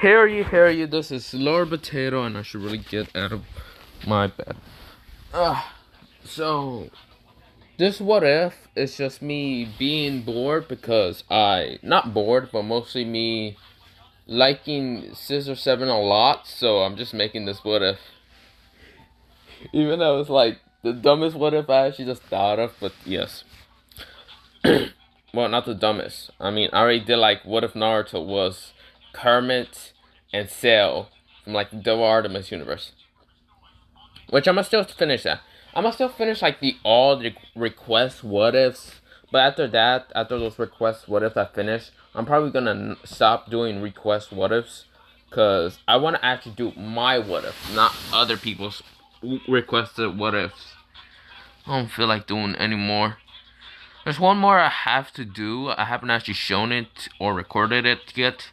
Hear you, this is Lord Potato, and I should really get out of my bed. So, this what if is just me being bored because not bored, but mostly me liking Scissor 7 a lot, so I'm just making this what if. Even though it's like the dumbest what if I actually just thought of, but yes. Well, not the dumbest. I mean, I already did like what if Naruto was Kermit and Cell from like the Devil Artemis universe. Which I must still finish that. I must still finish like all the request what ifs. But after that, after those request what ifs I finish, I'm probably gonna stop doing request what ifs. Cause I wanna actually do my what if, not other people's requested what ifs. I don't feel like doing anymore. There's one more I have to do. I haven't actually shown it or recorded it yet.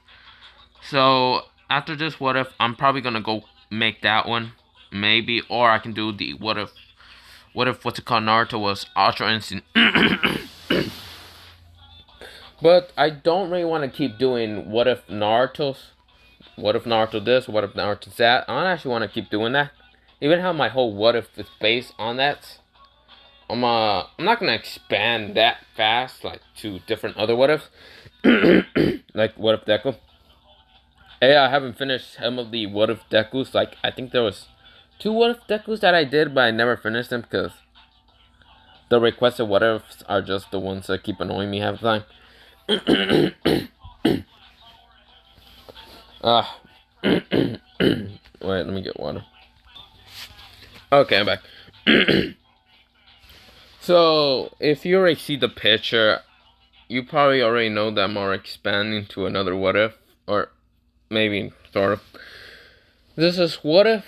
So after this what if, I'm probably gonna go make that one. Maybe. Or I can do the what if what's it called, Naruto was Ultra Instinct. But I don't really want to keep doing what if Naruto this, what if Naruto that. I don't actually want to keep doing that. Even how my whole what if is based on that. I'm not gonna expand that fast, like to different other what ifs. Like what if Deku. Hey, I haven't finished some of the what if Dekus. Like I think there was 2 what if Dekus that I did, but I never finished them because the requested what ifs are just the ones that keep annoying me half the time. Wait, let me get water. Okay, I'm back. So, if you already see the picture, you probably already know that I'm already expanding to another what if, or maybe sort of. This is what if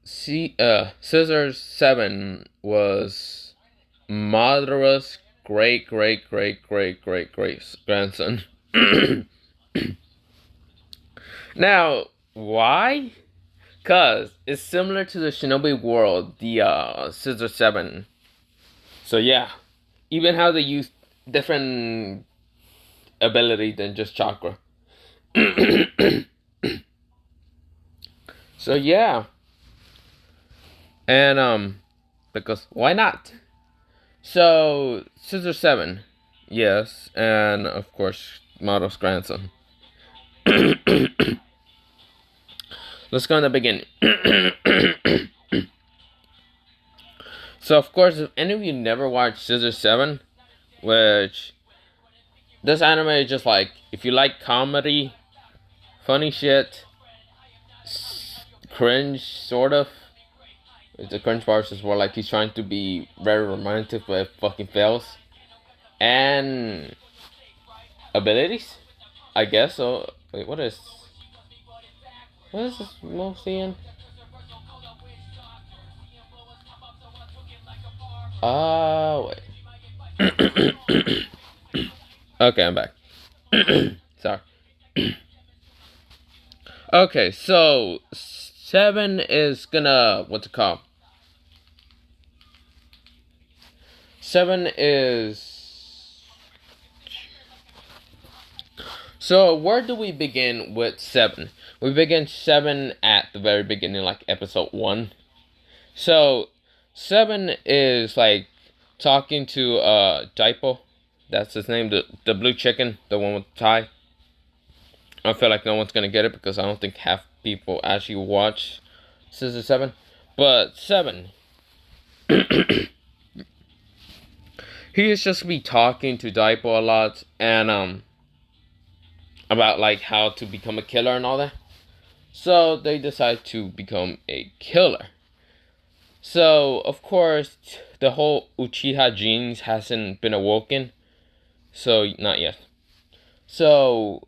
Scissor 7 was Madara's great grandson. Now, why? Cause it's similar to the Shinobi world, the Scissor 7. So yeah, even how they use different ability than just chakra. So yeah. And because why not? So Scissor 7, yes, and of course Madara's grandson. Let's go in the beginning. So, of course, if any of you never watched Scissor 7, which this anime is just like, if you like comedy, funny shit, cringe, sort of. The cringe part is more like he's trying to be very romantic, but it fucking fails. And abilities, I guess. So, wait, what is this mostly in? Wait. Okay, I'm back. Sorry. Okay, so 7 is gonna, what's it called? 7 is... So, where do we begin with 7? We begin 7 at the very beginning, like episode 1. So, 7 is like talking to Daipo. That's his name, the blue chicken, the one with the tie. I feel like no one's gonna get it because I don't think half people actually watch Scissor 7. But 7, he is just be talking to Daipo a lot and about like how to become a killer and all that. So they decide to become a killer. So of course the whole Uchiha genes hasn't been awoken. So not yet. So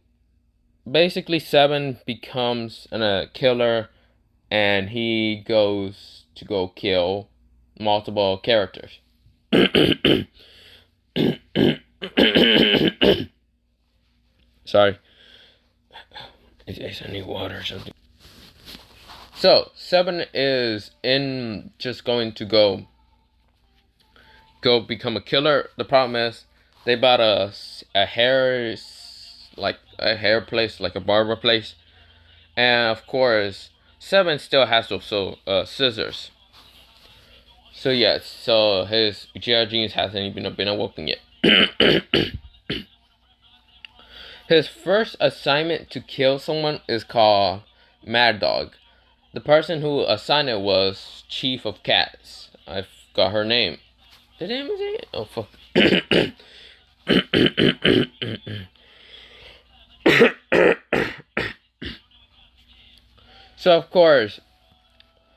basically 7 becomes a killer and he goes to go kill multiple characters. Sorry. I need water or something. So 7 is in just going to go become a killer. The problem is they bought a hair place, like a barber place. And of course, 7 still has those scissors. So yes, so his Uchiha genes hasn't even been awoken yet. His first assignment to kill someone is called Mad Dog. The person who assigned it was Chief of Cats. I forgot her name. Did I say it? Oh fuck. So of course,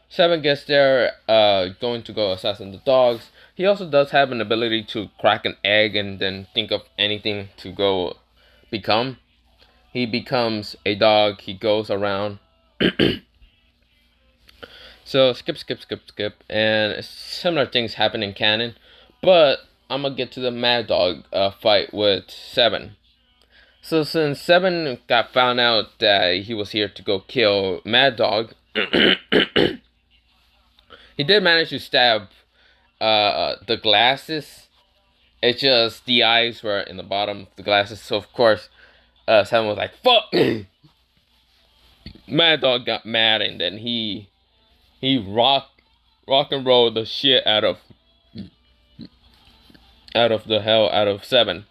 7 gets there, going to go assassinate the dogs. He also does have an ability to crack an egg and then think of anything to go become. He becomes a dog. He goes around. So skip, and similar things happen in canon. But I'm gonna get to the Mad Dog fight with 7. So since 7 got found out that he was here to go kill Mad Dog, he did manage to stab the glasses. It's just the eyes were in the bottom of the glasses. So of course, 7 was like, "Fuck!" Mad Dog got mad, and then he rock and roll the shit out of the hell out of 7.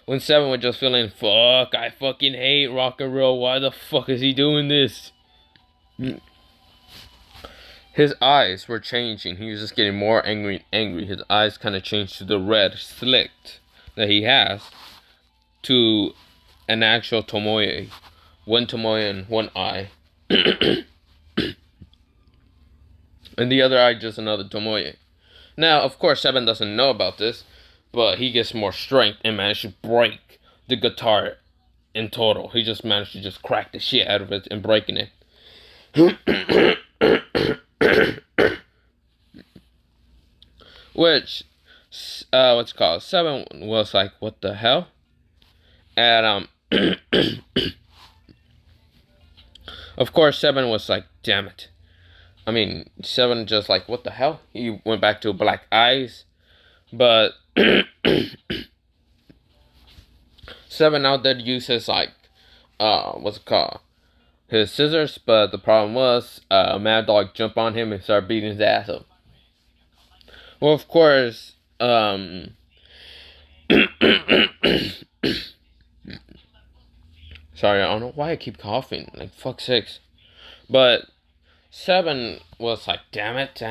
When 7 was just feeling, "Fuck, I fucking hate rock and roll. Why the fuck is he doing this?" His eyes were changing. He was just getting more angry and angry. His eyes kind of changed to the red slit that he has to an actual Tomoe. One Tomoe and one eye. And the other eye just another Tomoe. Now, of course, 7 doesn't know about this, but he gets more strength and managed to break the guitar in total. He just managed to just crack the shit out of it and breaking it. Which, what's it called? 7 was like, "What the hell?" And, of course, 7 was like, "Damn it." I mean, 7 just like, "What the hell?" He went back to black eyes. But 7 now did use his, like, what's it called? His scissors. But the problem was, Mad Dog jumped on him and started beating his ass up. Well, of course, sorry, I don't know why I keep coughing. Like, fuck sakes. But 7 was like, damn it,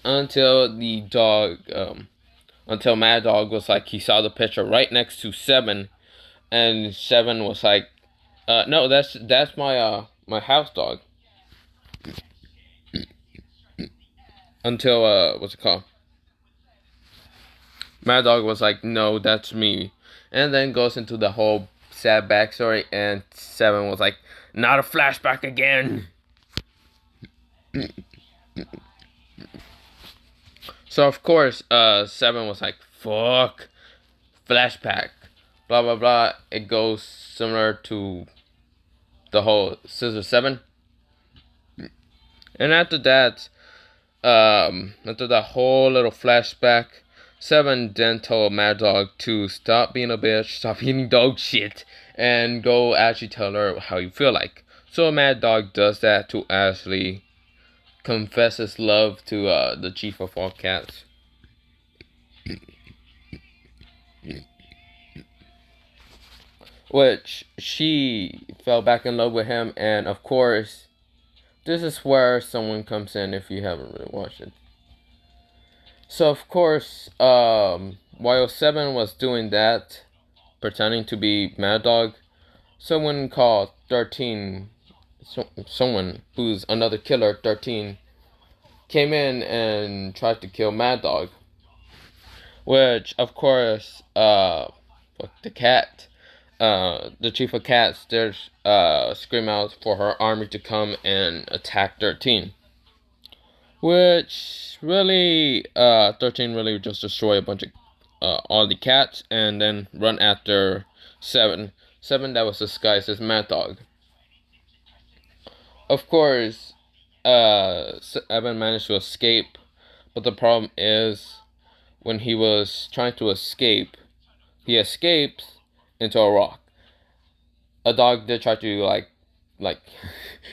until the dog, until Mad Dog was like, he saw the picture right next to 7, and 7 was like, no, that's my house dog. Until, what's it called? Mad Dog was like, no, that's me. And then goes into the whole sad backstory, and 7 was like, not a flashback again. So of course, 7 was like, fuck, flashback, blah blah blah. It goes similar to the whole Scissor 7. And after that, after that whole little flashback, 7 then told Mad Dog to stop being a bitch, stop eating dog shit, and go actually tell her how you feel like. So Mad Dog does that to actually confess his love to the chief of all cats. Which she fell back in love with him, and of course, this is where someone comes in if you haven't really watched it. So of course, while 7 was doing that, pretending to be Mad Dog, someone called 13, someone who's another killer, 13, came in and tried to kill Mad Dog. Which, of course, the cat, the chief of cats, there's scream out for her army to come and attack 13. Which really, 13 really just destroy a bunch of all the cats and then run after 7. 7 that was disguised as Mad Dog. Of course, 7 managed to escape, but the problem is when he was trying to escape, he escapes into a rock. A dog did try to, like, like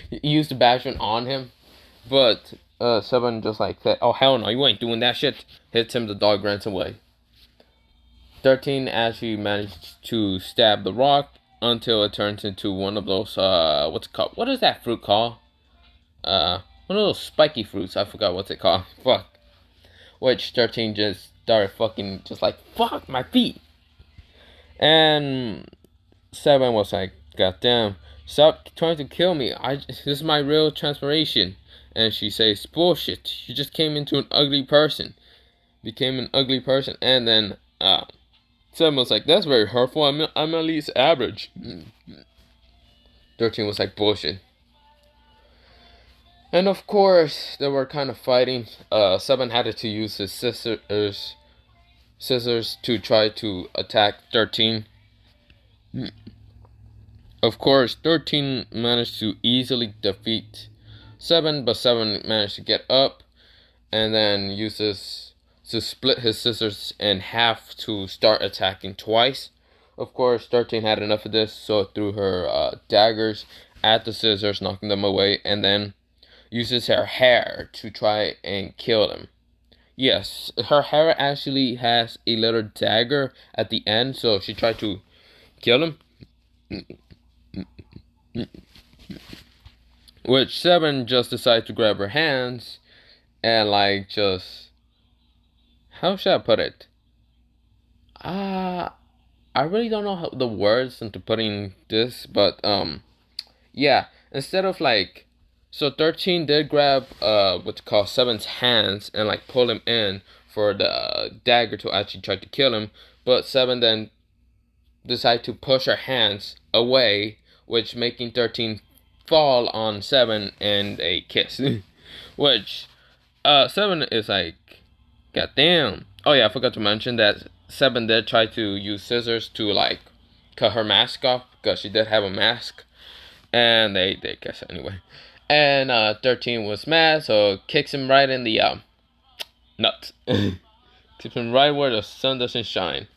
used the bashment on him, but 7 just like said, "Oh hell no, you ain't doing that shit." Hits him, the dog runs away. 13 actually managed to stab the rock until it turns into one of those what's it called? What is that fruit called? One of those spiky fruits. I forgot what's it called. Fuck. Which 13 just started fucking just like fuck my feet. And 7 was like, God damn, stop trying to kill me. This is my real transformation. And she says, bullshit. You just came into an ugly person. Became an ugly person. And then 7 was like, that's very hurtful. I'm at least average. 13 was like, bullshit. And of course, they were kind of fighting. 7 had to use his scissors to try to attack 13. Of course, 13 managed to easily defeat 7, but 7 managed to get up and then uses to split his scissors in half to start attacking twice. Of course, 13 had enough of this, so threw her daggers at the scissors, knocking them away, and then uses her hair to try and kill them. Yes, her hair actually has a little dagger at the end, so she tried to kill him. Which 7 just decided to grab her hands and like just, how should I put it? I really don't know how the words into putting this, but yeah, instead of like, so 13 did grab what's called 7's hands and like pull him in for the dagger to actually try to kill him, but 7 then decided to push her hands away, which making 13 fall on 7 and a kiss. Which 7 is like, goddamn. Oh yeah, I forgot to mention that 7 did try to use scissors to like cut her mask off because she did have a mask, and they guess anyway. And 13 was mad, so kicks him right in the nuts. Kicks him right where the sun doesn't shine.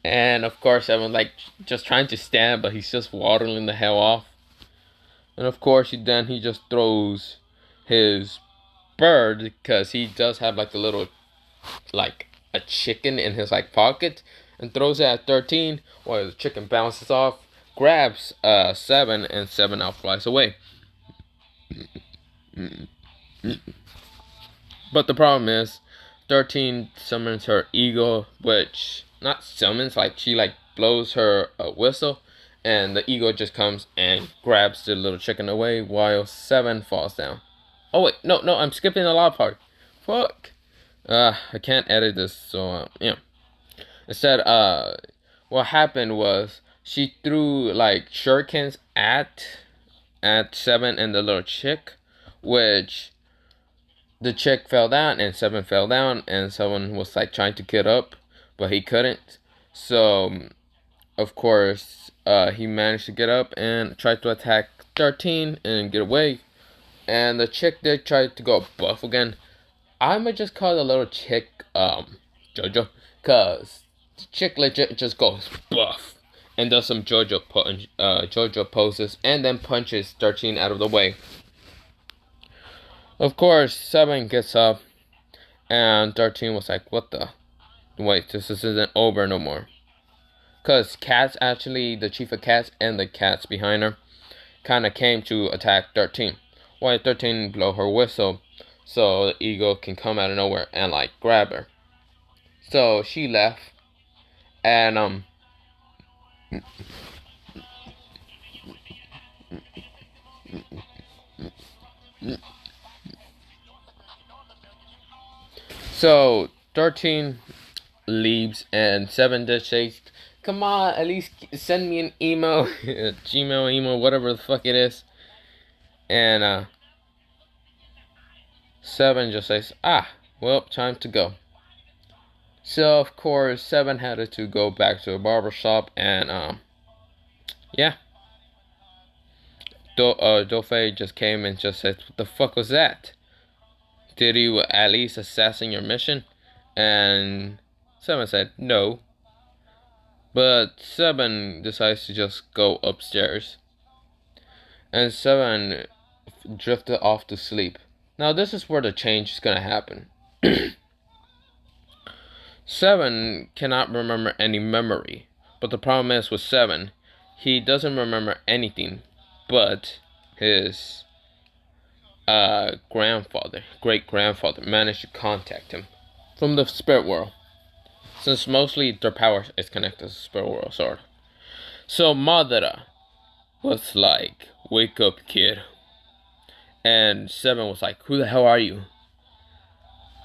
And of course, 7 like just trying to stand, but he's just waddling the hell off. And of course, he just throws his bird, because he does have like a little, like a chicken in his like pocket, and throws it at 13 while the chicken bounces off, grabs 7, and 7 out flies away. But the problem is 13 summons her eagle, which not summons, like she like blows her whistle, and the eagle just comes and grabs the little chicken away while 7 falls down. Oh wait, no, I'm skipping a lot part. Fuck. I can't edit this, so yeah. Instead, what happened was she threw like shurikens at 7 and the little chick, which the chick fell down and 7 fell down, and 7 was like trying to get up, but he couldn't. So of course, he managed to get up and tried to attack 13 and get away. And the chick did try to go buff again. I might just call the little chick JoJo, cause the chick legit just goes buff and does some JoJo poses, and then punches 13 out of the way. Of course, 7 gets up, and 13 was like, what the? Wait, this isn't over no more. Cause cats, actually, the chief of cats and the cats behind her kinda came to attack 13. While 13 blow her whistle, so the eagle can come out of nowhere and like grab her. So she left, and so 13 leaves, and 7 did say, come on, at least send me an email, Gmail email, whatever the fuck it is. And 7 just says, well, time to go. So of course 7 had to go back to a barber shop, and yeah. Dofei just came and just said, what the fuck was that? Did you at least assassin your mission? And 7 said, no. But 7 decides to just go upstairs. and 7 drifted off to sleep. Now this is where the change is gonna happen. 7 cannot remember any memory, but the problem is with 7, he doesn't remember anything but his great grandfather, managed to contact him from the spirit world, since mostly their power is connected to the spirit world, sort of. So Madara was like, "Wake up, kid," and 7 was like, "Who the hell are you?"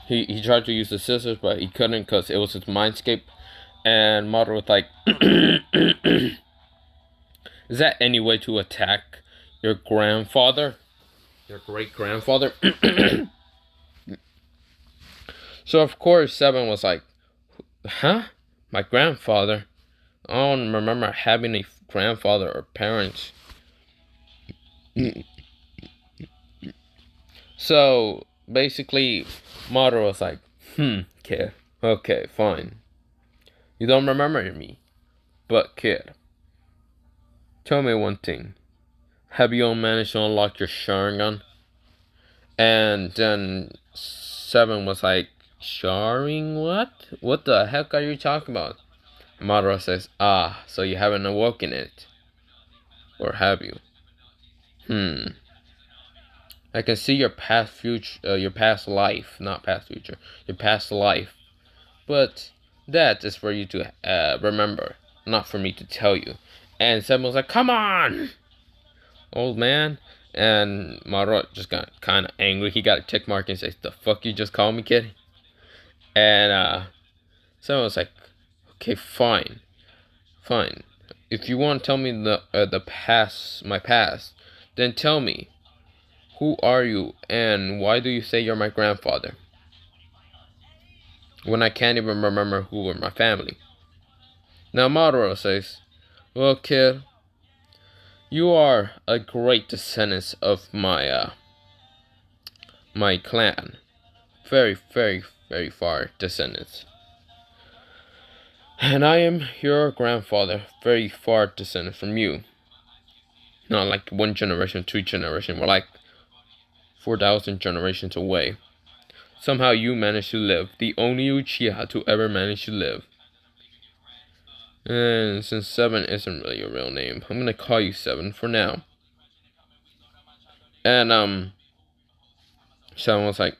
He tried to use the scissors, but he couldn't because it was his mindscape. And Madara was like, "Is that any way to attack your grandfather? Your great grandfather?" So of course 7 was like, "Huh? My grandfather? I don't remember having a grandfather or parents." So basically Madara was like, "Kid, okay, fine. You don't remember me, but kid, tell me one thing. Have you managed to unlock your Sharingan?" And then 7 was like, "Sharing what? What the heck are you talking about?" Madara says, "Ah, so you haven't awoken it. Or have you? I can see your past life, not past future, your past life. But that is for you to remember, not for me to tell you." And 7 was like, "Come on, old man." And Madara just got kind of angry. He got a tick mark and says, "The fuck you just called me, kid?" And 7 was like, "Okay, fine. If you want to tell me the past, my past, then tell me, who are you and why do you say you're my grandfather when I can't even remember who were my family?" Now Madara says, "Well, kid, you are a great descendant of my clan. Very, very, very far descendants. And I am your grandfather, very far descendant from you. Not like one generation, 2 generations, we're like 4,000 generations away. Somehow you managed to live, the only Uchiha to ever manage to live. And since 7 isn't really your real name, I'm gonna call you 7 for now." And 7 was like,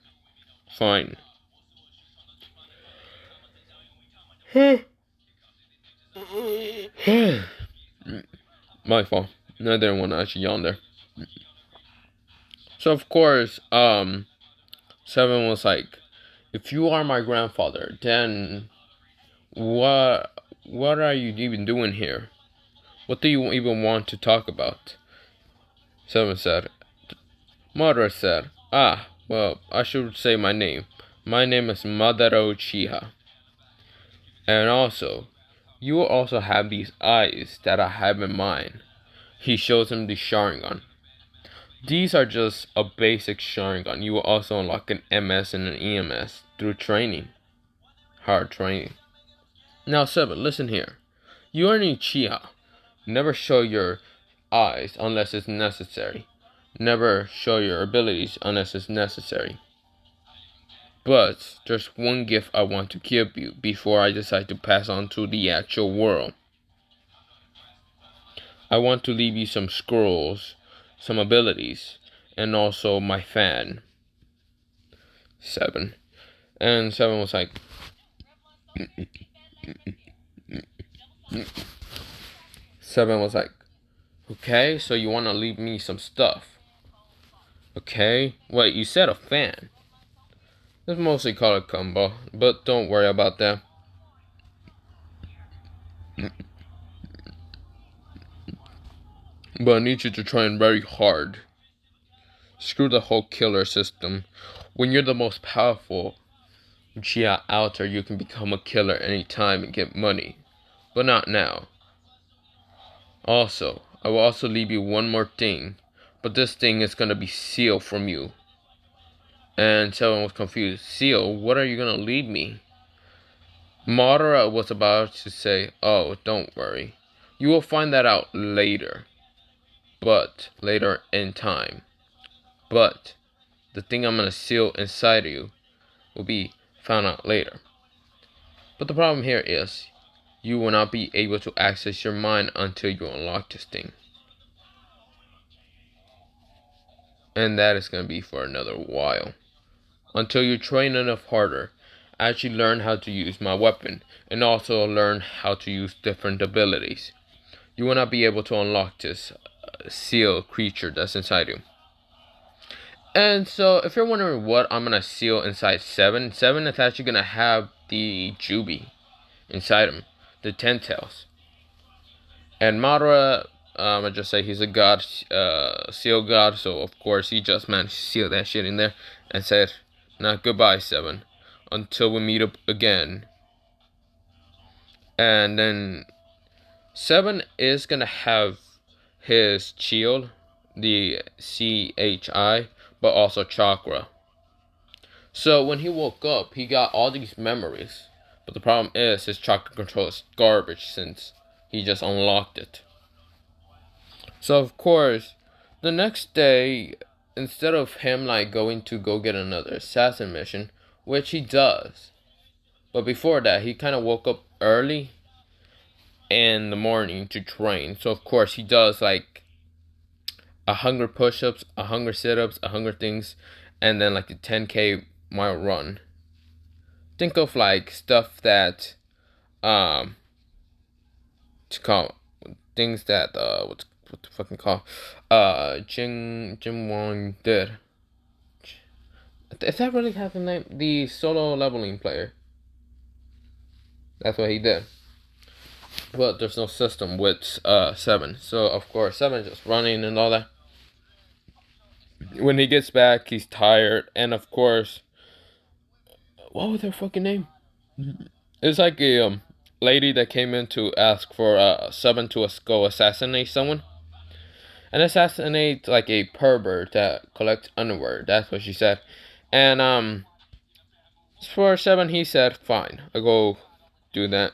"Fine." My fault. I didn't want to actually yawn there. So of course, 7 was like, "If you are my grandfather, then what are you even doing here? What do you even want to talk about?" 7 said. Madara said, "Ah, well, I should say my name. My name is Madara Uchiha. And also, you will also have these eyes that I have in mine." He shows him the Sharingan. These are just a basic Sharingan. You will also unlock an MS and an EMS through training. Hard training. Now 7, listen here. You are an Uchiha. Never show your eyes unless it's necessary. Never show your abilities unless it's necessary. But there's one gift I want to give you before I decide to pass on to the actual world. I want to leave you some scrolls, some abilities, and also my fan. 7. And 7 was like, 7 was like, "Okay, so you want to leave me some stuff. Okay, wait, you said a fan. It's mostly called a combo, but don't worry about that. But I need you to train very hard. Screw the whole killer system. When you're the most powerful Uchiha out there, you can become a killer anytime and get money. But not now. Also, I will also leave you one more thing. But this thing is gonna be sealed from you." And someone was confused. "Seal? What are you gonna leave me?" Madara was about to say, "Oh, don't worry. You will find that out later. but later in time. But the thing I'm gonna seal inside of you will be found out later. But the problem here is you will not be able to access your mind until you unlock this thing. And that is gonna be for another while. Until you train enough harder, actually learn how to use my weapon, and also learn how to use different abilities. You will not be able to unlock this seal creature that's inside you. And so, if you're wondering what I'm gonna seal inside 7 is actually gonna have the Jubi inside him, the 10 tails. And Madara, I just say he's a god, seal god, so of course he just managed to seal that shit in there and said, "Now goodbye, 7, until we meet up again." And then 7 is gonna have his shield, the CHI, but also chakra. So when he woke up, he got all these memories. But the problem is his chakra control is garbage since he just unlocked it. So of course, the next day, instead of him like going to go get another assassin mission, which he does, but before that, he kind of woke up early in the morning to train. So of course he does like 100 push-ups, 100 sit-ups, 100 things, and then like the 10K mile run. Think of like stuff that to call things that what the fucking call Jim Wong did. Is that really have the name? The solo leveling player. That's what he did. But there's no system with 7, so of course 7 is just running and all that. When he gets back, he's tired, and of course, what was her fucking name? It's like a lady that came in to ask for 7 to go assassinate someone, and assassinate like a pervert that collects underwear. That's what she said, and for 7, he said, "Fine, I'll go do that."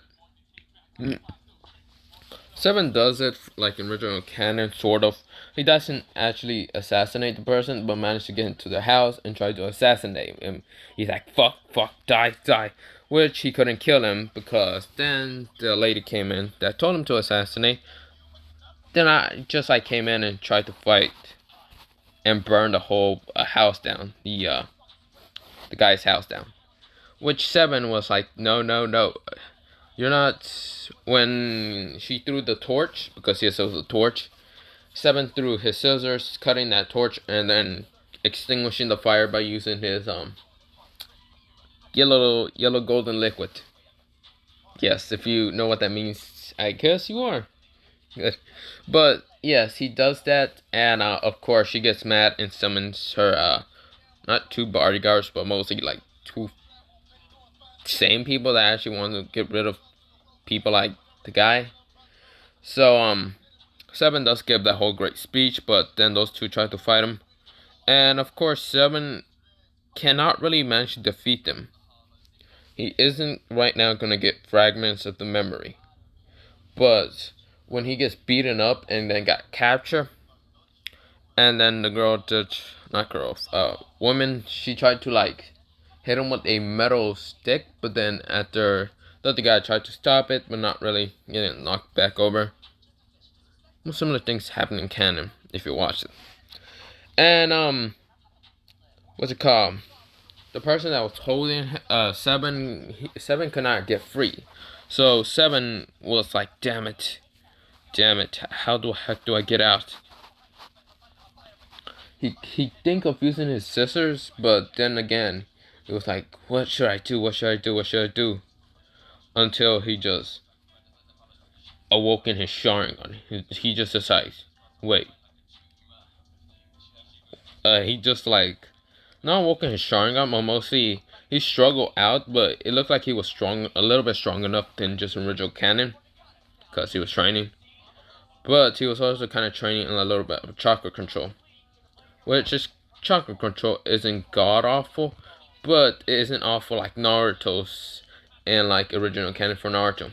7 does it like in original canon, sort of. He doesn't actually assassinate the person, but managed to get into the house and try to assassinate him. He's like, fuck, die. Which he couldn't kill him because then the lady came in that told him to assassinate. Then I just like came in and tried to fight and burn the whole house down. The guy's house down. Which 7 was like, no. You're not. When she threw the torch, because yes, it was a torch, 7 threw his scissors, cutting that torch, and then extinguishing the fire by using his yellow golden liquid. Yes, if you know what that means, I guess you are. Good. But yes, he does that, and of course she gets mad and summons her not 2 bodyguards, but mostly like 2 same people that actually want to get rid of people like the guy. So 7 does give that whole great speech, but then those 2 try to fight him, and of course 7 cannot really manage to defeat them. He isn't right now gonna get fragments of the memory, but when he gets beaten up and then got captured, and then the woman, she tried to like hit him with a metal stick, but then after the other guy tried to stop it, but not really, getting knocked back over. Well, similar things happen in canon if you watch it. And what's it called? The person that was holding 7 could not get free. So 7 was like, damn it, how the heck do I get out? He think of using his scissors, but then again, it was like, what should I do? Until he just awoke in his Sharingan. He just decides, wait. He just like, not awoke in his Sharingan, but mostly he struggled out, but it looked like he was strong, a little bit strong enough than just original canon, because he was training. But he was also kind of training in a little bit of chakra control, which is chakra control isn't god awful, but it isn't awful like Naruto's and like original canon for Naruto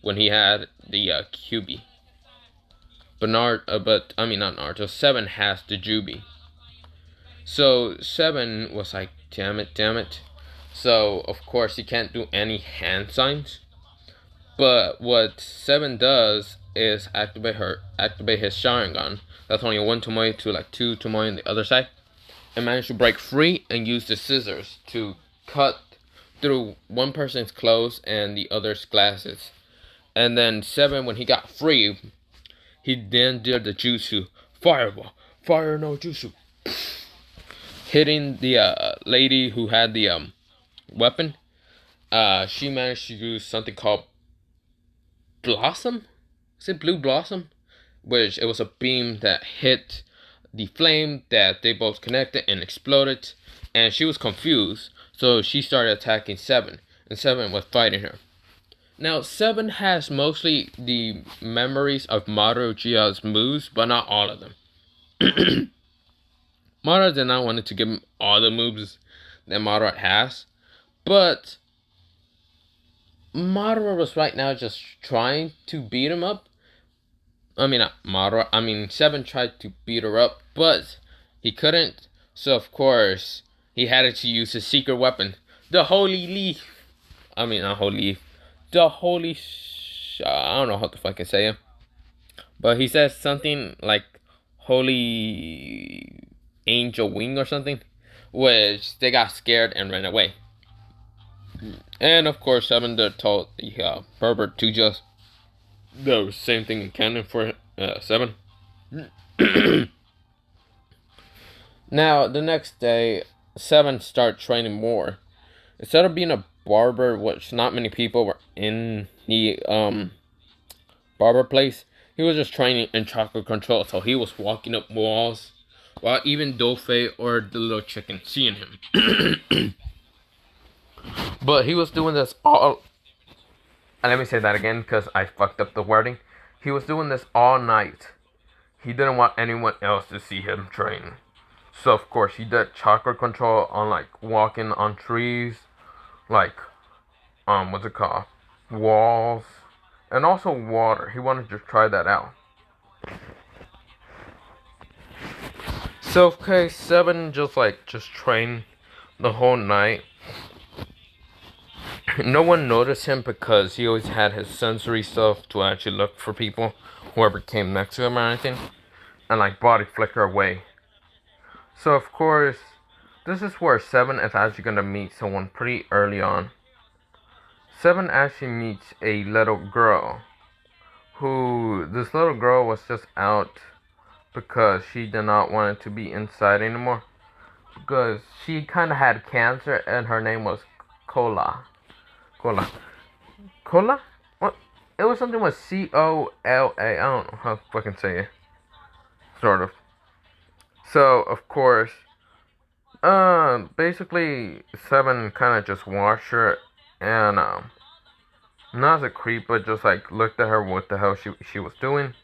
when he had the QB. but I mean not Naruto. 7 has the Jubi. So 7 was like, damn it, damn it. So of course he can't do any hand signs. But what 7 does is activate his Sharingan. That's only one Tomoe to like two Tomoe on the other side. And manage to break free and use the scissors to cut through one person's clothes and the other's glasses. And then 7, when he got free, he then did the jutsu. Fireball. Fire no jutsu. Hitting the lady who had the weapon. She managed to use something called Blossom? Is it Blue Blossom? Which it was a beam that hit the flame that they both connected and exploded. And she was confused. So she started attacking 7. And 7 was fighting her. Now, 7 has mostly the memories of Madara Uchiha's moves, but not all of them. Madara did not want to give him all the moves that Madara has, but Madara was right now just trying to beat him up. I mean, not Madara. I mean, 7 tried to beat her up, but he couldn't. So, of course, he had to use his secret weapon, the Holy Leaf. I mean, not Holy Leaf. The Holy... I don't know how the fuck I say it. But he says something like Holy Angel Wing or something. Which they got scared and ran away. And of course, 7 told the pervert to just do the same thing in canon for 7. Now, the next day, 7 started training more. Instead of being a barber, which not many people were in the barber place, he was just training in chakra control. So he was walking up walls, while even Dofei or the little chicken seeing him. But he was doing this all... And let me say that again, because I fucked up the wording. He was doing this all night. He didn't want anyone else to see him train. So, of course, he did chakra control on, like, walking on trees. Like, what's it called? Walls. And also water. He wanted to try that out. So, okay, 7 just trained the whole night. No one noticed him because he always had his sensory stuff to actually look for people, whoever came next to him or anything, and like body flicker away. So of course, this is where 7 is actually gonna meet someone pretty early on. 7 actually meets a little girl, this little girl was just out because she did not want to be inside anymore, because she kind of had cancer and her name was Cola. What? It was something with Cola. I don't know how to fucking say it. Sort of. So, of course, basically, 7 kind of just watched her and, not as a creep, but just like looked at her what the hell she was doing.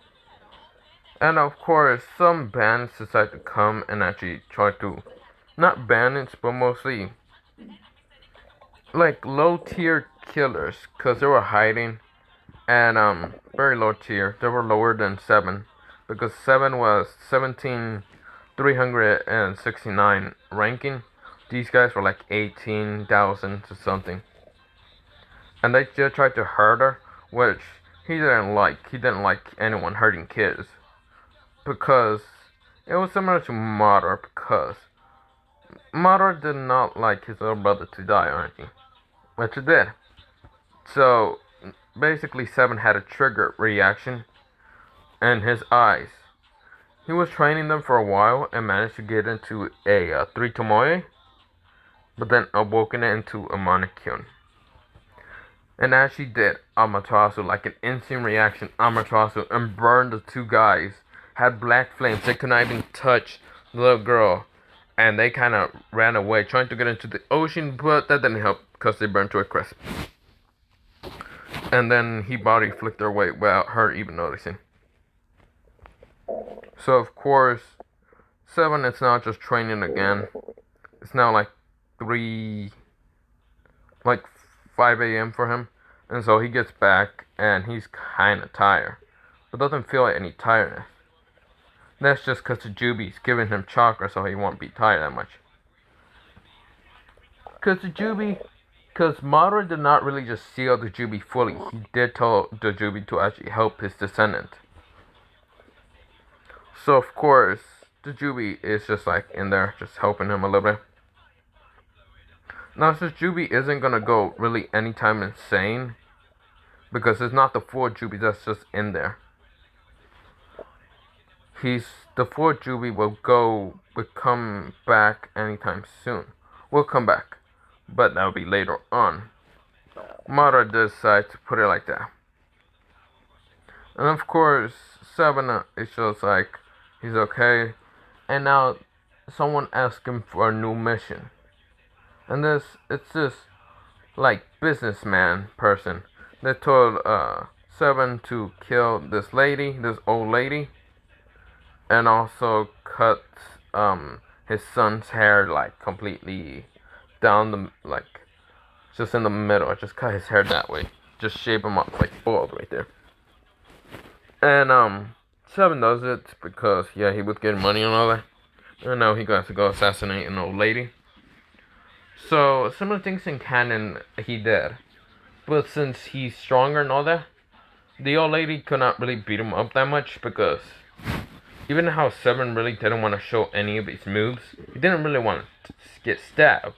And of course, some bandits decided to come and actually try to, not bandits, but mostly like low tier killers, because they were hiding, and very low tier. They were lower than 7, because 7 was 17,369 ranking. These guys were like 18,000 to something, and they just tried to hurt her, which he didn't like. He didn't like anyone hurting kids, because it was similar to Madara, because Madara did not like his little brother to die or anything, which it did. So, basically 7 had a trigger reaction in his eyes. He was training them for a while and managed to get into a 3 Tomoe, but then awoken it into a Mannequin. And as she did, Amaterasu, like an instant reaction, Amaterasu, and burned the 2 guys. Had black flames, they could not even touch the little girl. And they kind of ran away, trying to get into the ocean, but that didn't help because they burned to a crisp. And then he body flicked her away without her even noticing. So of course, 7 is now just training again. It's now like 5 a.m. for him. And so he gets back and he's kind of tired. but doesn't feel any tiredness. That's just because the Jubi's giving him chakra so he won't be tired that much. Because Madara did not really just seal the Jubi fully. He did tell the Jubi to actually help his descendant. So of course, the Jubi is just like in there, just helping him a little bit. Now since Jubi isn't gonna go really anytime insane, because it's not the full Jubi that's just in there. The full Jubi will come back anytime soon. Will come back, but that'll be later on. Madara decides to put it like that. And of course, 7 is just like, he's okay. And now, someone asks him for a new mission. And it's this, like, businessman person that told, 7 to kill this old lady. And also cut, his son's hair, like, completely down just in the middle. Just cut his hair that way. Just shape him up, like, bald right there. And, 7 does it because, yeah, he was getting money and all that. And now he got to go assassinate an old lady. So, similar things in canon he did. But since he's stronger and all that, the old lady could not really beat him up that much because even how 7 really didn't want to show any of his moves, he didn't really want to get stabbed.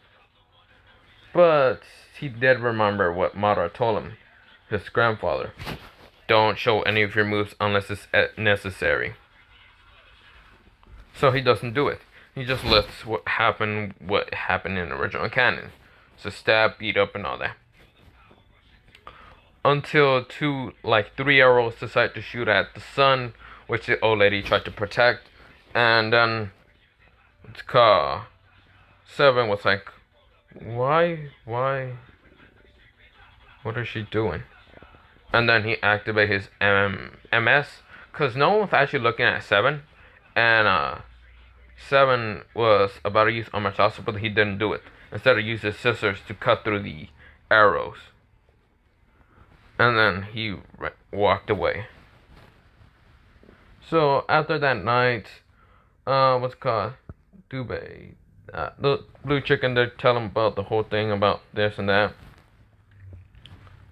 But he did remember what Madara told him, his grandfather. Don't show any of your moves unless it's necessary. So he doesn't do it. He just lets what happened in the original canon. So stab, beat up, and all that. Until 3 arrows decide to shoot at the sun, which the old lady tried to protect. And then 7 was like, why? What is she doing? And then he activated his MS, because no one was actually looking at 7, and 7 was about to use Amaterasu, but he didn't do it. Instead of using his scissors to cut through the arrows. And then he walked away. So after that night, Dubei, the blue chicken, they tell him about the whole thing about this and that.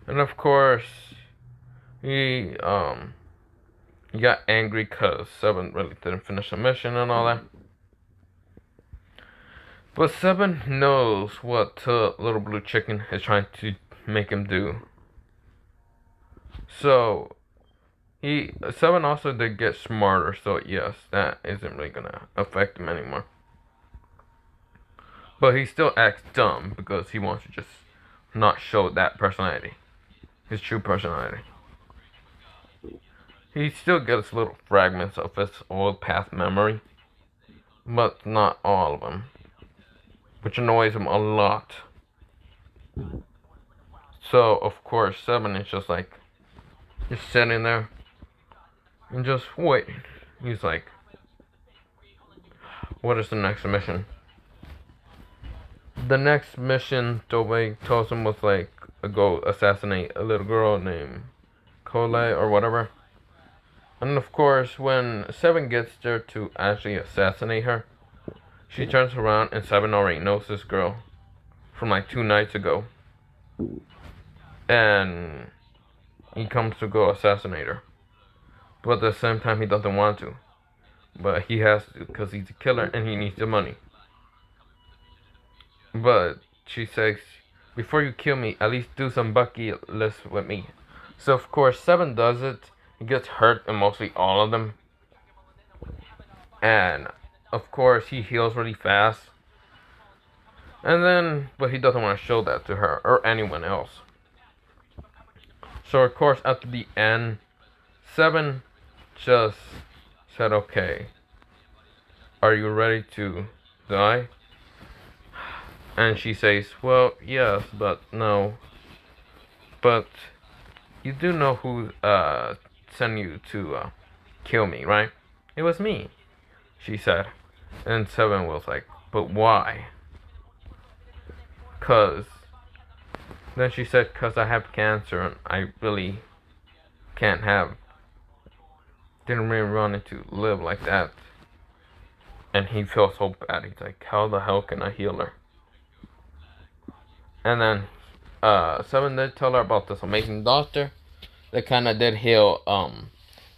And of course, he got angry because 7 really didn't finish the mission and all that. But 7 knows what little blue chicken is trying to make him do. So 7 also did get smarter, so yes, that isn't really gonna affect him anymore. But he still acts dumb because he wants to just not show that personality, his true personality. He still gets little fragments of his old past memory, but not all of them, which annoys him a lot. So of course 7 is just sitting there and just waiting. He's like, what is the next mission? The next mission Tobey tells him was go assassinate a little girl named Cole or whatever. And of course, when 7 gets there to actually assassinate her, she turns around and 7 already knows this girl from 2 nights ago. And he comes to go assassinate her. But at the same time, he doesn't want to. But he has to because he's a killer and he needs the money. But she says, before you kill me, at least do some bucket lists with me. So of course 7 does it. He gets hurt in mostly all of them. And of course he heals really fast. But he doesn't want to show that to her or anyone else. So of course after the end, 7 just said, okay, are you ready to die? And she says, well, yes, but no. But you do know who sent you to kill me, right? It was me, she said. And 7 was like, but why? Then she said, cause I have cancer and I really can't have didn't really want to live like that. And he feels so bad. He's like, how the hell can I heal her? And then Seven did tell her about this amazing doctor that kind of did heal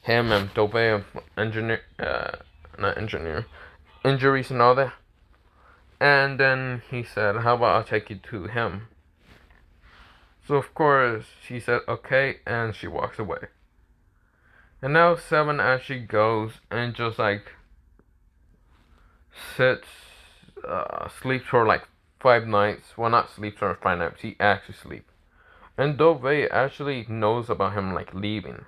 him and Dobe engineer not engineer injuries and all that. And then he said, how about I'll take you to him? So of course she said okay, and she walks away. And now Seven actually goes and just like sits, sleeps for like 5 nights. Well, not sleeps for 5 nights. He actually sleeps. And Dove actually knows about him like leaving,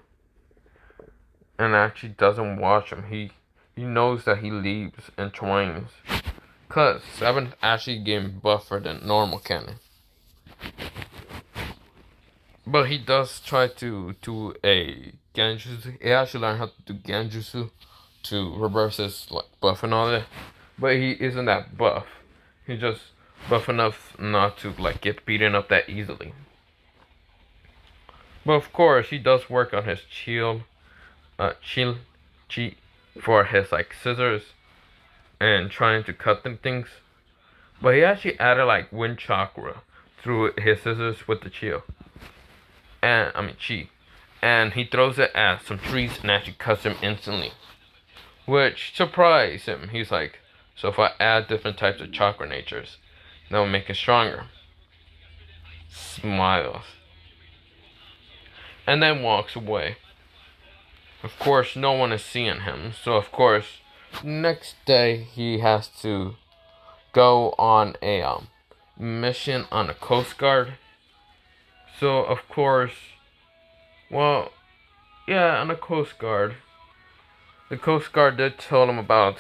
and actually doesn't watch him. He knows that he leaves and trains, cause Seven's actually getting buffer than normal canon. But he does try to do a Genjutsu. He actually learned how to do Genjutsu to reverse his like buff and all that. But he isn't that buff. He's just buff enough not to like get beaten up that easily. But of course, he does work on his chi for his like scissors and trying to cut them things. But he actually added like wind chakra through his scissors with the chi. Chi. And he throws it at some trees and actually cuts them instantly. Which surprised him. He's like, so if I add different types of chakra natures, that will make it stronger. Smiles. And then walks away. Of course, no one is seeing him. So of course, next day he has to go on a mission on the Coast Guard. So of course, well, yeah, on the Coast Guard. The Coast Guard did tell him about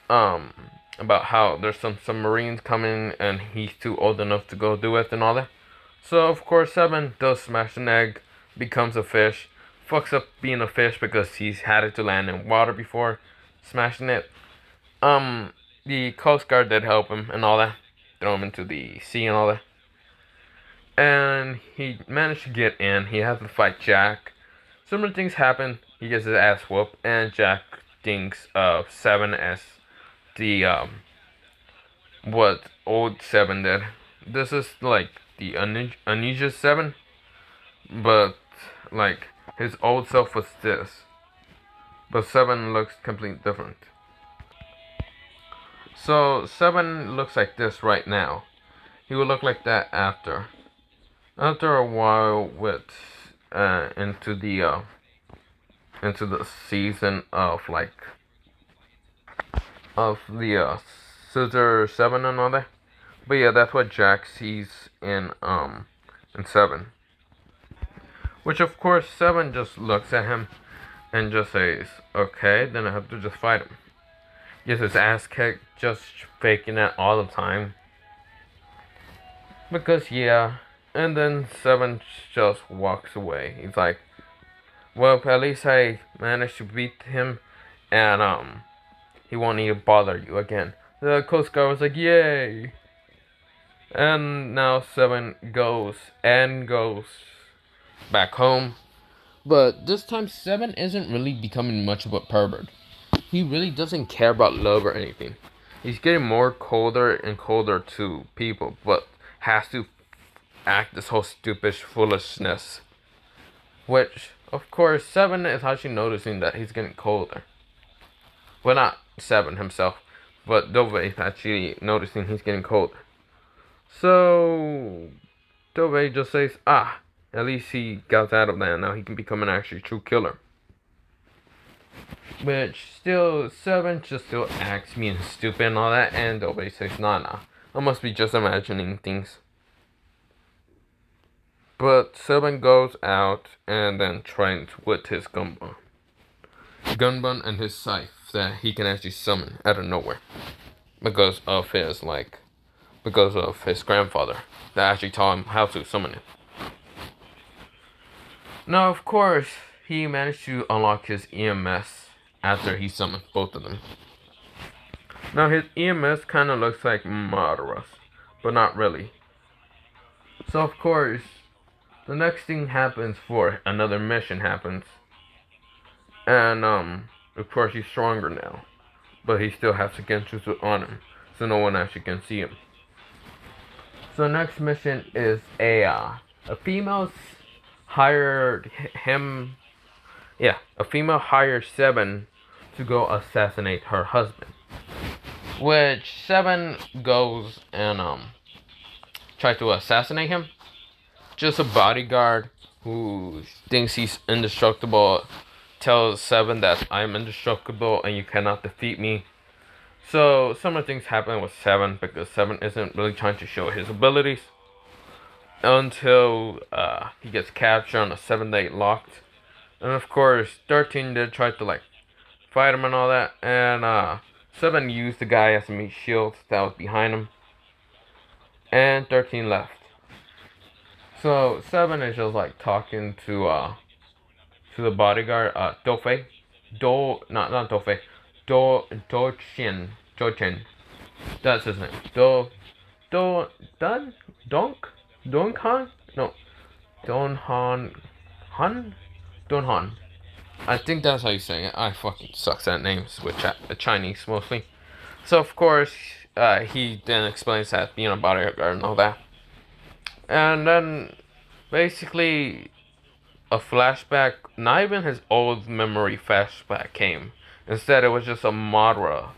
how there's some submarines coming and he's too old enough to go do it and all that. So of course Seven does smash an egg, becomes a fish, fucks up being a fish because he's had it to land in water before smashing it. The Coast Guard did help him and all that, throw him into the sea and all that. And he managed to get in. He has to fight Jack. Similar things happen. He gets his ass whooped, and Jack thinks of Seven as the what old Seven did. This is like the Unusual Seven, but like his old self was this, but Seven looks completely different. So Seven looks like this right now. He will look like that after a while with into the season of like of the Scissor 7 and all that. But yeah, that's what Jack sees in Seven. Which of course Seven just looks at him and just says, okay, then I have to just fight him. Gets his ass kicked, just faking it all the time. Because yeah, and then Seven just walks away. He's like, well, at least I managed to beat him, and he won't need to bother you again. The Coast Guard was like, yay! And now Seven goes back home. But this time Seven isn't really becoming much of a pervert. He really doesn't care about love or anything. He's getting more colder and colder to people, but has to act this whole stupid foolishness. Which, of course, Seven is actually noticing that he's getting colder. Well, not Seven himself, but Dove is actually noticing he's getting colder. So, Dove just says, at least he got out of that, now he can become an actually true killer. Which, still, Seven just still acts mean and stupid and all that, and Dove says, nah, I must be just imagining things. But Seven goes out and then trains with his gunbun. Gunbun and his scythe that he can actually summon out of nowhere. Because of his grandfather that actually taught him how to summon it. Now, of course, he managed to unlock his EMS after he summoned both of them. Now, his EMS kind of looks like Madara's, but not really. So, of course, the next thing happens for another mission happens. And of course he's stronger now, but he still has the Genjutsu on him, so no one actually can see him. So the next mission is a female hired him. Yeah, a female hired Seven to go assassinate her husband. Which Seven goes and try to assassinate him. Just a bodyguard who thinks he's indestructible tells Seven that I'm indestructible and you cannot defeat me. So similar things happen with Seven because Seven isn't really trying to show his abilities until he gets captured on a 7-day locked. And of course 13 did try to like fight him and all that, and 7 used the guy as a meat shield that was behind him. And 13 left. So 7 is just like talking to the bodyguard, Dofei. Not Dofei. Dochin. That's his name. Donkan? No. Donhan. I think that's how you say it. I fucking sucks at names with Chinese mostly. So of course, he then explains that being a bodyguard and all that. And then basically a flashback, not even his old memory flashback came. Instead, it was just Madara's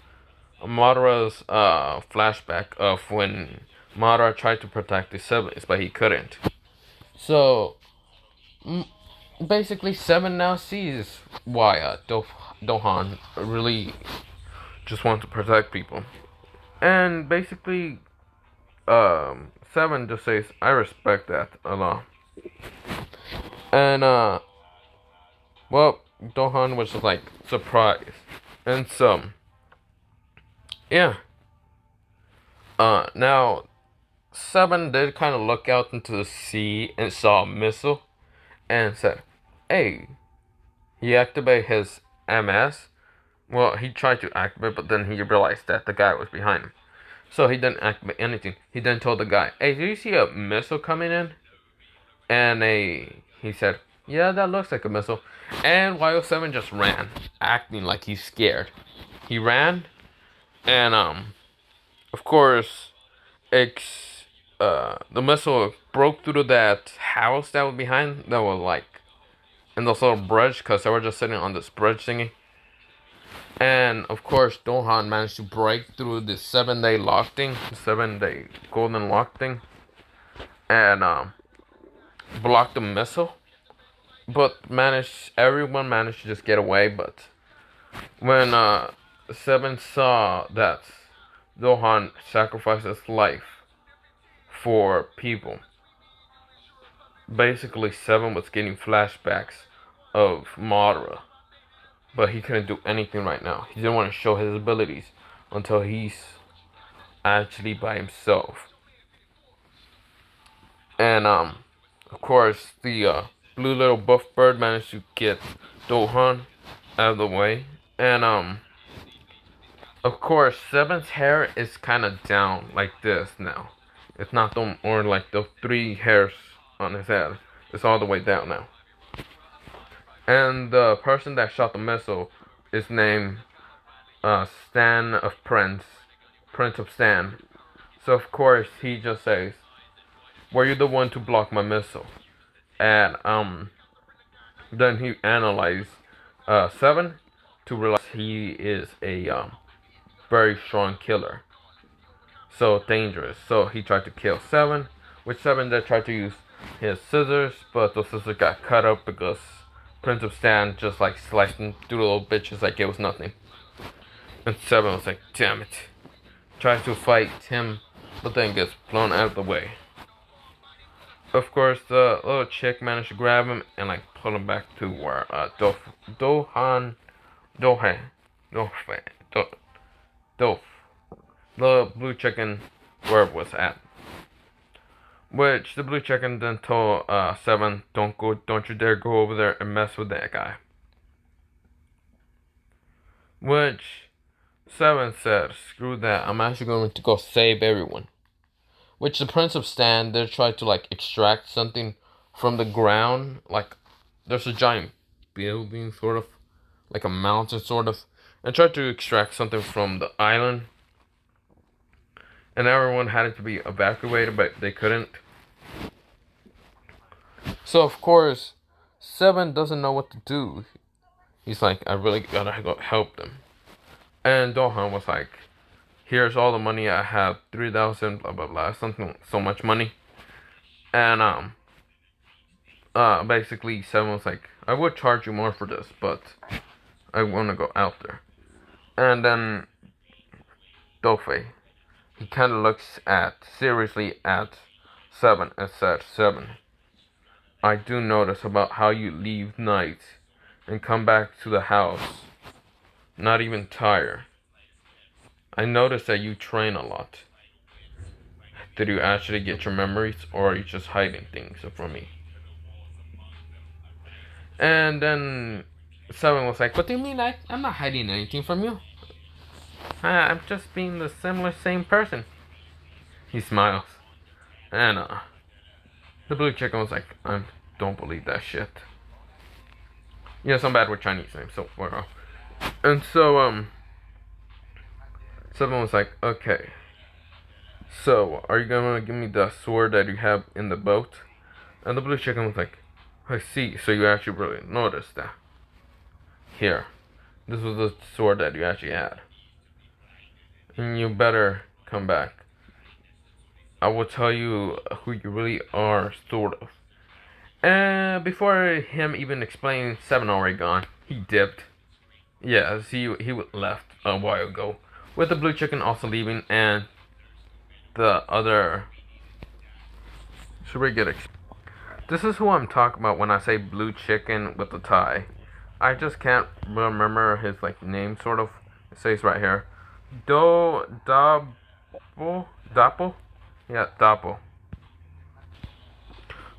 flashback of when Madara tried to protect his siblings, but he couldn't. So basically, Seven now sees why Dohan really just wants to protect people, and basically, Seven just says, "I respect that a lot." And well, Dohan was just like surprised, and so yeah. Now Seven did kind of look out into the sea and saw a missile, and said, "Hey." He activated his MS. Well, he tried to activate, but then he realized that the guy was behind him. So he didn't activate anything. He then told the guy, "Hey, do you see a missile coming in?" And he said, "Yeah, that looks like a missile." And Y07 just ran, acting like he's scared. He ran, and of course, the missile broke through that house that was behind. That was like in this little bridge, because they were just sitting on this bridge thingy. And of course, Dohan managed to break through the 7-day lock thing, the 7-day golden lock thing, and block the missile. But everyone managed to just get away. But when Seven saw that Dohan sacrificed his life for people, basically Seven was getting flashbacks of Madara. But he couldn't do anything right now. He didn't want to show his abilities until he's actually by himself. And of course, the blue little buff bird managed to get Dohan out of the way. And of course, Seven's hair is kind of down like this now. It's not or like the 3 hairs on his head. It's all the way down now. And the person that shot the missile is named Stan of Prince of Stan. So of course he just says, "Were you the one to block my missile?" And then he analyzed Seven to realize he is a very strong killer, so dangerous. So he tried to kill Seven, which Seven then tried to use his scissors, but those scissors got cut up because Prince of Stan just like slicing through the little bitches like it was nothing. And Seven was like, "Damn it." Tries to fight him, but then gets blown out of the way. Of course, the little chick managed to grab him and like pull him back to where the blue chicken where it was at. Which the blue chicken then told Seven, don't you dare go over there and mess with that guy." Which Seven said, "Screw that, I'm actually going to go save everyone." Which the Prince of Stan, they tried to like extract something from the ground. Like, there's a giant building sort of like a mountain sort of, and tried to extract something from the island. And everyone had to be evacuated, but they couldn't. So of course, Seven doesn't know what to do. He's like, I really gotta go help them. And Dohan was like, here's all the money I have, 3,000, blah blah blah, something, so much money. And basically Seven was like, I would charge you more for this, but I wanna go out there. And then Dofei, he kinda looks seriously at Seven and said, Seven, I do notice about how you leave night and come back to the house, not even tired. I noticed that you train a lot. Did you actually get your memories, or are you just hiding things from me? And then Seven was like, what do you mean? I'm not hiding anything from you. I'm just being the same person. He smiles. And the blue chicken was like, I don't believe that shit. Yes, I'm bad with Chinese names, so whatever. And so Seven was like, okay, so are you gonna give me the sword that you have in the boat? And the blue chicken was like, I see, so you actually really noticed that. Here, this was the sword that you actually had. And you better come back. I will tell you who you really are, sort of. And before him even explaining, Seven already gone. He dipped. Yeah, he left a while ago. With the blue chicken also leaving, and the other... Should we get... This is who I'm talking about when I say blue chicken with the tie. I just can't remember his like name, sort of. It says right here. Dapple? Yeah, Dapple.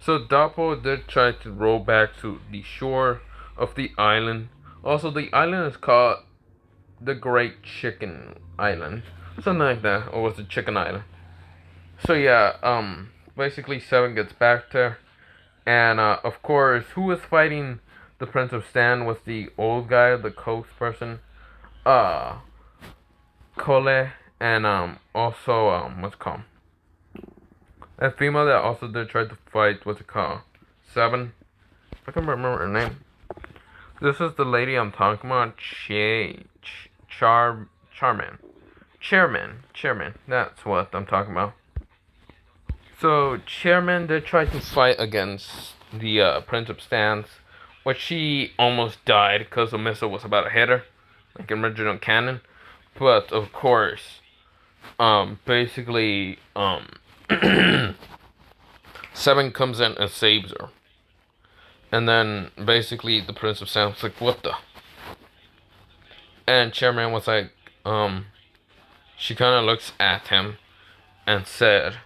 So Dapple did try to row back to the shore of the island. Also, the island is called the Great Chicken Island. Something like that. Or was it Chicken Island? So yeah, basically Seven gets back there. And of course, who was fighting the Prince of Stan was the old guy, the coast person. Cole, and also what's it called? A female that also did try to fight, what's it called? Seven. If I can remember her name. This is the lady I'm talking about. Chairman. That's what I'm talking about. So Chairman did try to fight against the Prince of Stans, but she almost died because the missile was about to hit her, like in original canon. But of course, basically, Seven comes in and saves her. And then basically the Prince of Stans was like, what the? And Chairman was like, she kind of looks at him and said,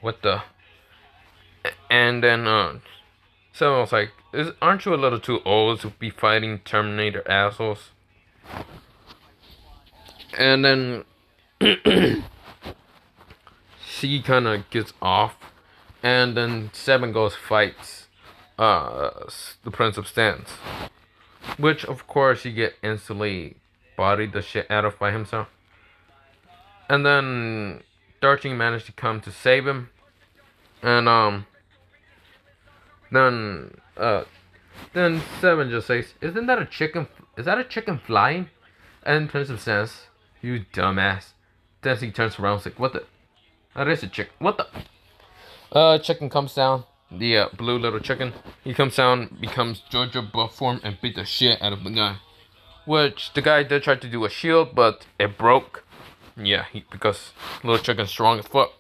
what the? And then Seven was like, aren't you a little too old to be fighting Terminator assholes? And then she kind of gets off, and then Seven goes fights the Prince of Stans, which of course he get instantly bodied the shit out of by himself. And then 13 managed to come to save him, and then Seven just says, "Isn't that a chicken? Is that a chicken flying?" And Prince of says, "You dumbass." Then he turns around and is like, "What the? That is a chicken. What the?" Chicken comes down. The blue little chicken. He comes down, becomes JoJo buff form, and beat the shit out of the guy. Which the guy did try to do a shield, but it broke. Yeah, because little chicken's strong as fuck.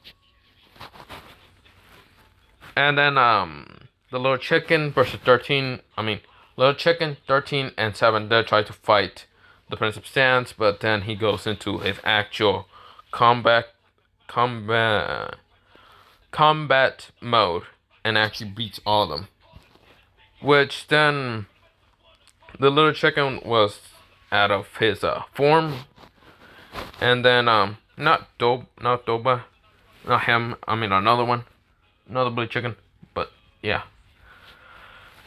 And then the little chicken versus 13. Little chicken, 13, and 7 did try to fight the Prince of Stans, but then he goes into his actual combat mode and actually beats all of them. Which then the little chicken was out of his form, and then not Doba, not him. Another one, another blue chicken. But yeah,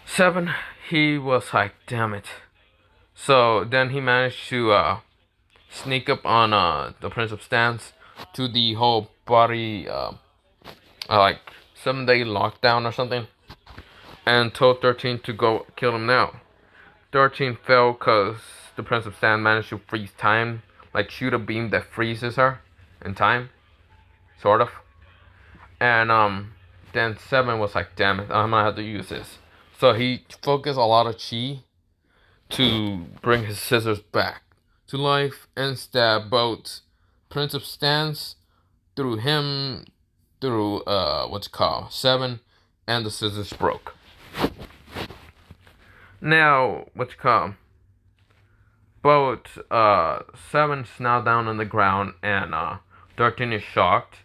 7. He was like, damn it. So then he managed to sneak up on the Prince of Stance to the whole body like 7-day lockdown or something, and told 13 to go kill him now. 13 fell because the Prince of Stance managed to freeze time, like shoot a beam that freezes her in time, sort of. And then 7 was like, damn it, I'm gonna have to use this. So he focused a lot of chi to bring his scissors back to life and stab both Prince of Stance through him, through what's it called 7, and the scissors broke. Now what's it called, both 7's now down on the ground, and 13 is shocked,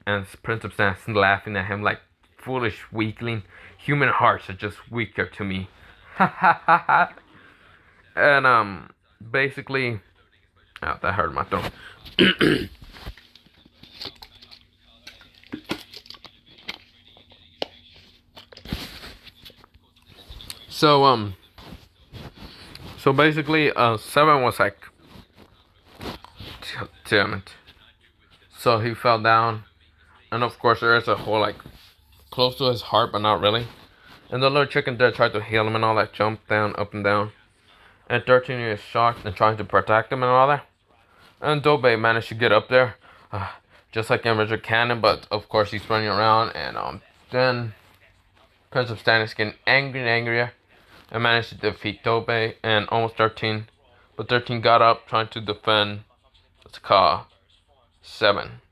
and Prince of Stance laughing at him like, foolish weakling, human hearts are just weaker to me. Ha ha ha ha. And basically, oh, that hurt my throat. So so basically, 7 was like, damn it. So he fell down, and of course there is a hole like close to his heart, but not really. And the little chicken there tried to heal him and all that, jumped down, up and down. And 13 is shocked and trying to protect him and all that. And Dobe managed to get up there, just like in Richard Cannon, but of course he's running around, and then Prince of Stan is getting angrier and angrier, and managed to defeat Dobe and almost 13. But 13 got up trying to defend, let's call 7.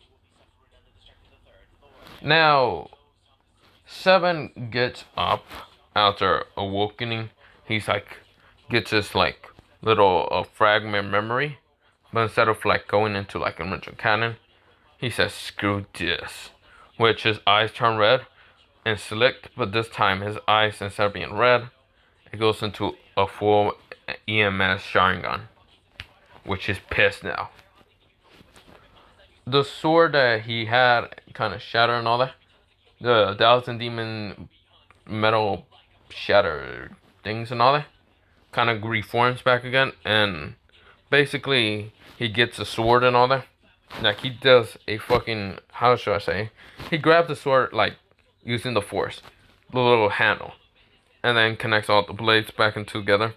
Now, 7 gets up after awakening. He's like, gets this like little fragment memory, but instead of like going into like a Richard Cannon, he says, screw this, which his eyes turn red and slick, but this time his eyes, instead of being red, it goes into a full EMS Sharingan, which is pissed now. The sword that he had kind of shattered and all that. The Thousand Demon metal shatter things and all that kind of reforms back again, and basically he gets a sword and all that. Like he does a fucking, how should I say? He grabs the sword like using the force, the little handle, and then connects all the blades back in together,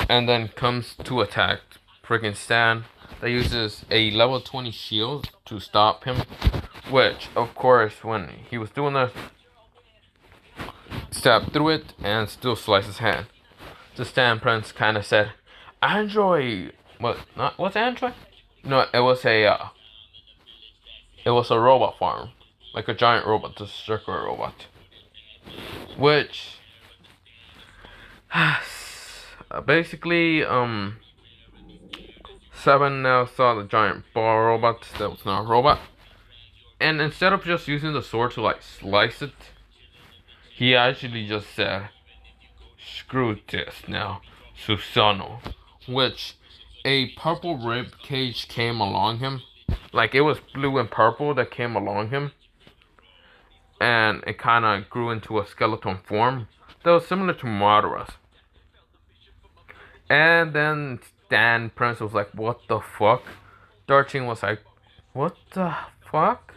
and then comes to attack freaking Stan. That uses a level 20 shield to stop him, which of course when he was doing this, stabbed through it and still sliced his hand. The Stan Prince kind of said, Android, what? Not what's Android? No, it was a robot farm, like a giant robot, the circular robot, which basically 7 now saw the giant ball robot that was not a robot, and instead of just using the sword to like slice it, he actually just said, screw this now, Susano, which a purple rib cage came along him, like it was blue and purple that came along him, and it kind of grew into a skeleton form that was similar to Madara's. And then Stan Prince was like, what the fuck? 13 was like, what the fuck?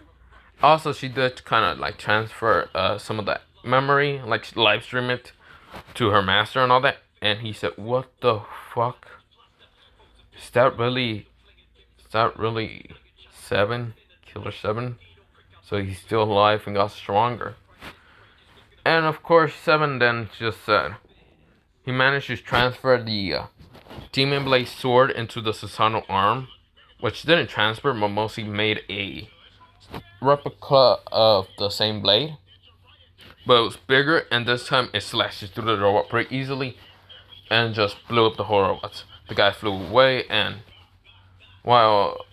Also, she did kind of like transfer some of that memory, like live stream it to her master and all that. And he said, what the fuck? Is that really 7? Killer 7? So he's still alive and got stronger. And of course, 7 then just said, he managed to transfer the Demon Blade sword into the Susano arm, which didn't transfer, but mostly made a replica of the same blade, but it was bigger, and this time it slashes through the robot pretty easily and just blew up the whole robot. The guy flew away, and while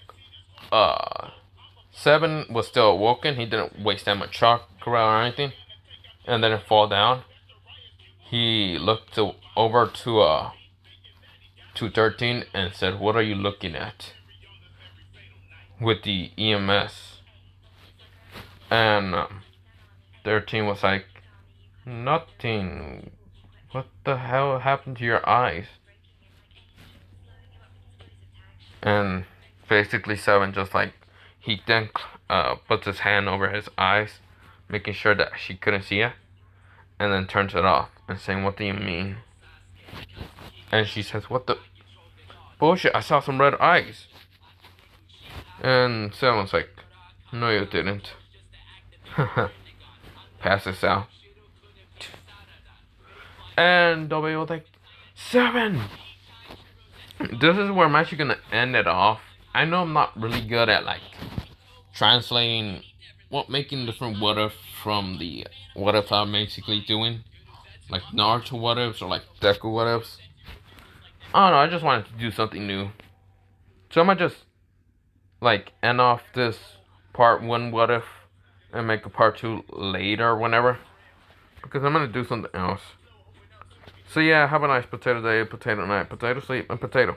7 was still awoken, he didn't waste that much chakra or anything, and didn't fall down. He looked over to 13 and said, what are you looking at? With the EMS. And 13 was like, nothing. What the hell happened to your eyes? And basically 7 just like he then puts his hand over his eyes, making sure that she couldn't see it, and then turns it off and saying, "What do you mean?" And she says, "What the bullshit? I saw some red eyes." And 7's like, "No, you didn't." Passes out. And W was like, 7! This is where I'm actually gonna end it off. I know I'm not really good at like translating, making different what if from the what if I'm basically doing, like Naruto what ifs or like Deku what ifs. I don't know. I just wanted to do something new, so I'm gonna just like end off this part 1 what if and make a part 2 later, whenever, because I'm gonna do something else. So yeah, have a nice potato day, potato night, potato sleep, and potato.